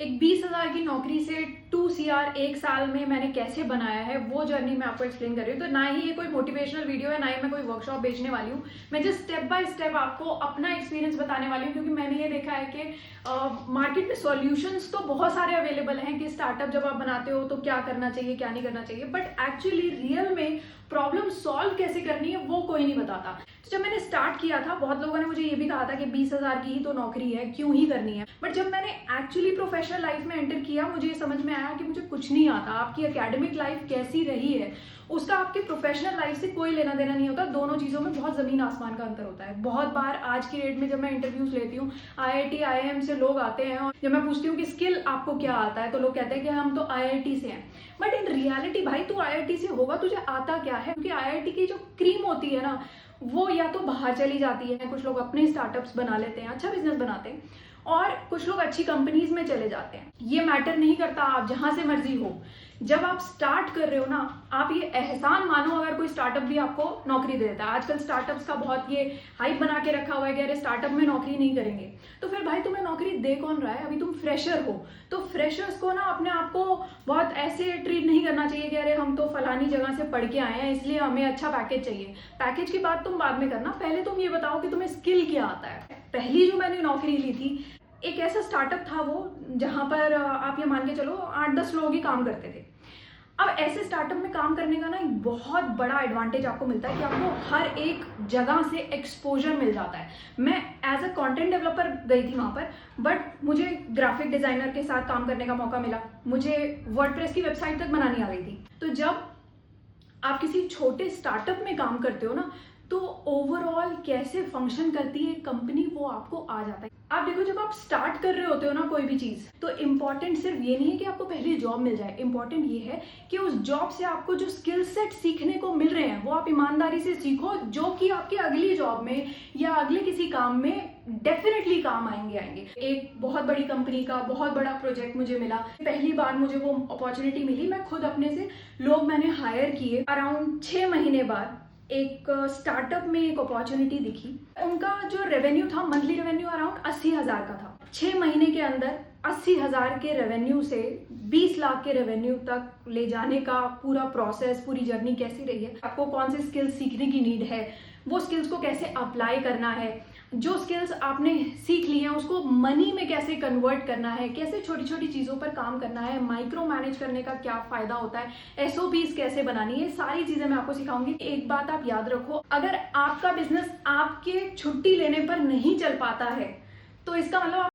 एक 20,000 की नौकरी से 2 CR एक साल में मैंने कैसे बनाया है, वो जर्नी मैं आपको एक्सप्लेन कर रही हूँ। तो ना ही ये कोई मोटिवेशनल वीडियो है, ना ही मैं कोई वर्कशॉप बेचने वाली हूँ। मैं जस्ट स्टेप बाय स्टेप आपको अपना एक्सपीरियंस बताने वाली हूँ, क्योंकि मैंने ये देखा है कि मार्केट में सॉल्यूशंस तो बहुत सारे अवेलेबल हैं कि स्टार्टअप जब आप बनाते हो तो क्या करना चाहिए, क्या नहीं करना चाहिए, बट एक्चुअली रियल में प्रॉब्लम सॉल्व कैसे करनी है वो कोई नहीं बताता। तो जब मैंने स्टार्ट किया था, बहुत लोगों ने मुझे ये भी कहा था कि 20,000 की ही तो नौकरी है, क्यों ही करनी है। बट जब मैंने एक्चुअली प्रोफेशनल लाइफ में एंटर किया, मुझे ये समझ में आया कि मुझे कुछ नहीं आता। आपकी एकेडमिक लाइफ कैसी रही है उसका आपके प्रोफेशनल लाइफ से कोई लेना देना नहीं होता। दोनों चीज़ों में बहुत ज़मीन आसमान का अंतर होता है। बहुत बार आज की डेट में जब मैं इंटरव्यूज लेती हूँ, IIT IIM से लोग आते हैं और जब मैं पूछती हूँ कि स्किल आपको क्या आता है, तो लोग कहते हैं कि हम तो IIT से हैं। बट इन रियलिटी भाई, तू IIT से होगा, तुझे आता क्या है? क्योंकि IIT की जो क्रीम होती है ना, वो या तो बाहर चली जाती है, कुछ लोग अपने स्टार्टअप्स बना लेते हैं, अच्छा बिजनेस बनाते हैं, और कुछ लोग अच्छी कंपनीज में चले जाते हैं। ये मैटर नहीं करता, आप जहां से मर्जी हो। जब आप स्टार्ट कर रहे हो ना, आप ये एहसान मानो अगर कोई स्टार्टअप भी आपको नौकरी दे देता है। आजकल स्टार्टअप्स का बहुत ये हाइप बना के रखा हुआ है कि अरे स्टार्टअप में नौकरी नहीं करेंगे। तो फिर भाई तुम्हें नौकरी दे कौन रहा है? अभी तुम फ्रेशर हो, तो फ्रेशर्स को ना अपने आप को बहुत ऐसे ट्रीट नहीं करना चाहिए कि अरे हम तो फलानी जगह से पढ़ के आए हैं इसलिए हमें अच्छा पैकेज चाहिए। पैकेज की बात तुम बाद में करना, पहले तुम ये बताओ कि तुम्हें स्किल क्या आता है। पहली जो मैंने नौकरी ली थी, एक ऐसा स्टार्टअप था वो, जहां पर आप ये मान के चलो 8-10 लोग ही काम करते थे। अब ऐसे स्टार्टअप में काम करने का ना एक बहुत बड़ा एडवांटेज आपको मिलता है कि आपको हर एक जगह से एक्सपोजर मिल जाता है। मैं एज अ कंटेंट डेवलपर गई थी वहां पर, बट मुझे ग्राफिक डिजाइनर के साथ काम करने का मौका मिला। मुझे वर्डप्रेस की वेबसाइट तक बनानी आ गई थी। तो जब आप किसी छोटे स्टार्टअप में काम करते हो ना, तो ओवरऑल कैसे फंक्शन करती है कंपनी वो आपको आ जाता है। आप देखो, जब आप स्टार्ट कर रहे होते हो ना कोई भी चीज, तो इम्पोर्टेंट सिर्फ ये नहीं है कि आपको पहले जॉब मिल जाए। इम्पोर्टेंट ये है कि उस जॉब से आपको जो स्किल सेट सीखने को मिल रहे हैं वो आप ईमानदारी से सीखो, जो कि आपकी अगली जॉब में या अगले किसी काम में डेफिनेटली काम आएंगे। एक बहुत बड़ी कंपनी का बहुत बड़ा प्रोजेक्ट मुझे मिला। पहली बार मुझे वो अपॉर्चुनिटी मिली, मैं खुद अपने से लोग मैंने हायर किए। अराउंड 6 महीने बाद एक स्टार्टअप में एक अपॉर्चुनिटी दिखी। उनका जो रेवेन्यू था, मंथली रेवेन्यू अराउंड 80,000 का था। 6 महीने के अंदर 80,000 के रेवेन्यू से 20 लाख के रेवेन्यू तक ले जाने का पूरा प्रोसेस, पूरी जर्नी कैसी रही है, आपको कौन से स्किल्स सीखने की नीड है, वो स्किल्स को कैसे अप्लाई करना है, जो स्किल्स आपने सीख ली हैं उसको मनी में कैसे कन्वर्ट करना है, कैसे छोटी छोटी चीज़ों पर काम करना है, माइक्रो मैनेज करने का क्या फ़ायदा होता है, SOPs कैसे बनानी है, सारी चीज़ें मैं आपको सिखाऊंगी। एक बात आप याद रखो, अगर आपका बिजनेस आपके छुट्टी लेने पर नहीं चल पाता है, तो इसका मतलब